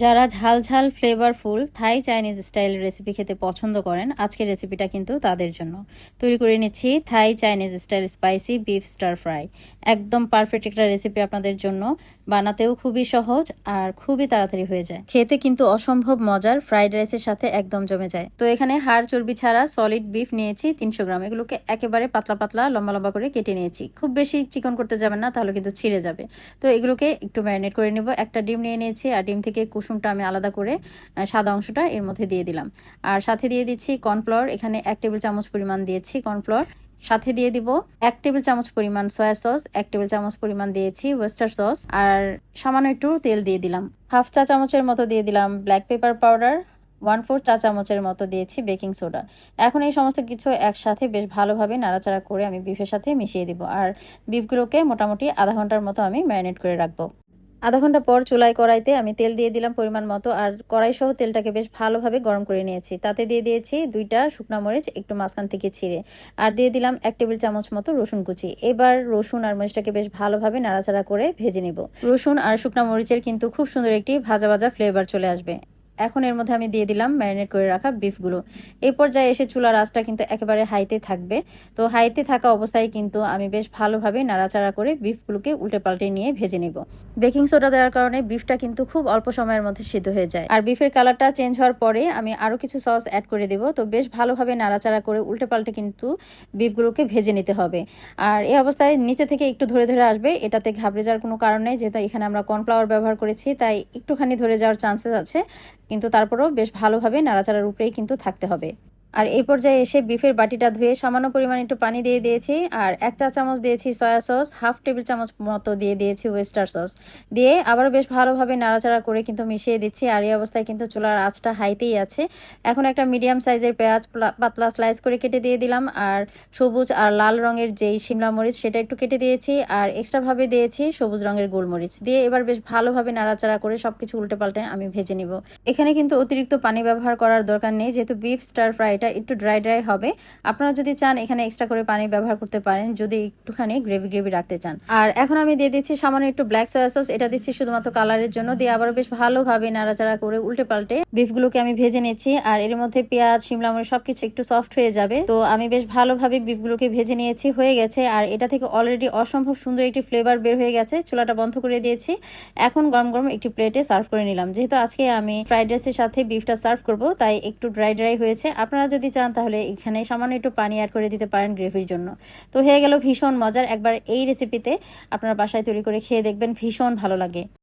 যারা ঝাল ঝাল ফ্লেভারফুল থাই চাইনিজ স্টাইল রেসিপি খেতে পছন্দ করেন, আজকের রেসিপিটা কিন্তু তাদের জন্য। তৈরি করে নিচ্ছি থাই Chinese style spicy beef star fry. একদম পারফেক্ট একটা রেসিপি আপনাদের জন্য, বানাতেও খুবই সহজ আর খুবই তাড়াতাড়ি হয়ে যায়। খেতে কিন্তু অসম্ভব মজার, ফ্রাইড রাইসের সাথে একদম জমে যায়। তো এখানে হাড় চর্বি ছাড়া সলিড বিফ নিয়েছি 300 গ্রাম। এগুলোকে একেবারে পাতলা পাতলা লম্বা লম্বা করে কেটে নিয়েছি। খুব বেশি চিকন করতে যাবেন না, তাহলে কিন্তু ছিঁড়ে যাবে। তো এগুলোকে একটু ম্যারিনেট করে নেব। একটা ডিম নিয়ে নিয়েছি, আর ডিম থেকে কুসুমটা আমি আলাদা করে সাদা অংশটা এর মধ্যে দিয়ে দিলাম। আর সাথে দিয়ে দিচ্ছি কর্নফ্লাওয়ার। এখানে 1 টেবিল চামচ পরিমাণ দিয়েছি কর্নফ্লাওয়ার। সাথে দিয়ে দিব 1 টেবিল চামচ পরিমাণ সয়া সস, 1 টেবিল চামচ পরিমাণ দিয়েছি ওয়েস্টার সস, আর সামান্য একটু তেল দিয়ে দিলাম। হাফ চা চামচের মতো দিয়ে দিলাম ব্ল্যাক পেপার পাউডার, 1/4 চা চামচের মতো দিয়েছি বেকিং সোডা। এখন এই সমস্ত কিছু একসাথে বেশ ভালোভাবে নাড়াচাড়া করে আমি বিফের সাথে মিশিয়ে দিব। আর বিফগুলোকে মোটামুটি আধা ঘন্টার মতো আমি ম্যারিনেট করে রাখবো। আধা ঘন্টা পর চুলায় কড়াইতে আমি তেল দিয়ে দিলাম পরিমাণ মতো, আর কড়াই সহ তেলটাকে বেশ ভালোভাবে গরম করে নিয়েছি। তাতে দিয়ে দিয়েছি 2টা শুকনো মরিচ একটু মাঝখান থেকে ছিঁড়ে, আর দিয়ে দিলাম 1 টেবিল চামচ মতো রসুন কুচি। এবার রসুন আর মরিচটাকে বেশ ভালোভাবে নাড়াচাড়া করে ভেজে নিব। রসুন আর শুকনো মরিচের কিন্তু খুব সুন্দর একটি ভাজা ভাজা ফ্লেভার চলে আসবে। এখন এর মধ্যে আমি দিয়ে দিলাম ম্যারিনেট করে রাখা বিফগুলো। এই পর্যায়ে এসে চুলার আঁচটা কিন্তু একেবারে হাইতে থাকবে। তো হাইতে থাকা অবস্থায় কিন্তু আমি বেশ ভালোভাবে নাড়াচাড়া করে বিফগুলোকে উল্টে পাল্টে নিয়ে ভেজে নেব। বেকিং সোডা দেওয়ার কারণে বিফটা কিন্তু খুব অল্প সময়ের মধ্যে সিদ্ধ হয়ে যায়। আর বিফের কালারটা চেঞ্জ হওয়ার পরে আমি আরও কিছু সস অ্যাড করে দেব। তো বেশ ভালোভাবে নাড়াচাড়া করে উল্টে পাল্টে কিন্তু বিফগুলোকে ভেজে নিতে হবে। আর এই অবস্থায় নিচে থেকে একটু ধরে ধরে আসবে, এটাতে ঘাবড়ে যাওয়ার কোনো কারণ নেই, যেহেতু এখানে আমরা কর্নফ্লাওয়ার ব্যবহার করেছি, তাই একটুখানি ধরে যাওয়ার চান্সেস আছে, কিন্তু তারপরেও বেশ ভালোভাবে নাড়াচাড়ার উপরেই কিন্তু থাকতে হবে। আর এই পর্যায়ে এসে বিফের বাটিটা ধুয়ে সামান্য পরিমাণ একটু পানি দিয়ে দিয়েছি, আর 1 চা চামচ দিয়েছি সয়া সস, হাফ টেবিল চামচ মতো দিয়ে দিয়েছি ওয়েস্টার সস, দিয়ে আবারও বেশ ভালোভাবে নাড়াচাড়া করে কিন্তু মিশিয়ে দিচ্ছি। আর এই অবস্থায় কিন্তু চুলার আঁচটা হাইতেই আছে। এখন একটা মিডিয়াম সাইজের পেঁয়াজ পাতলা স্লাইস করে কেটে দিয়ে দিলাম, আর সবুজ আর লাল রঙের যেই শিমলা মরিচ সেটা একটু কেটে দিয়েছি, আর এক্সট্রাভাবে দিয়েছি সবুজ রঙের গোলমরিচ দিয়ে এবার বেশ ভালোভাবে নাড়াচাড়া করে সবকিছু উল্টে পাল্টে আমি ভেজে নিব। এখানে কিন্তু অতিরিক্ত পানি ব্যবহার করার দরকার নেই, যেহেতু বিফ স্টার ফ্রাই এটা একটু ড্রাই হবে। আপনারা যদি চান এখানে এক্সট্রা করে পানি ব্যবহার করতে পারেন, যদি একটুখানি গ্রেভি গ্রেভি রাখতে চান। আর এখন আমি দিয়ে দিচ্ছি সামান্য একটু ব্ল্যাক সয়া সস, এটা দিচ্ছি শুধুমাত্র কালারের জন্য। দিয়ে আবার বেশ ভালোভাবে নাড়াচাড়া করে উল্টে পাল্টে বিফগুলোকে আমি ভেজে নিচ্ছি। আর এর মধ্যে পেঁয়াজ শিমলা মরিচ সবকিছু একটু সফট হয়ে যাবে। তো আমি বেশ ভালোভাবে বিফগুলোকে ভেজে নিয়েছি, হয়ে গেছে। আর এটা থেকে অলরেডি অসম্ভব সুন্দর একটি ফ্লেভার বের হয়ে গেছে। চুলাটা বন্ধ করে দিয়েছি। এখন গরম গরম একটি প্লেটে সার্ভ করে নিলাম। যেহেতু আজকে আমি ফ্রাইড রাইসের সাথে বিফটা সার্ভ করব, তাই একটু ড্রাই ড্রাই হয়েছে। আপনারা যদি চান তাহলে এখানে সামান্য একটু পানি অ্যাড করে দিতে পারেন গ্রেভির জন্য। তো হয়ে গেল ভীষণ মজার। একবার এই রেসিপিতে আপনারা বাসায় তৈরি করে খেয়ে দেখবেন, ভীষণ ভালো লাগে।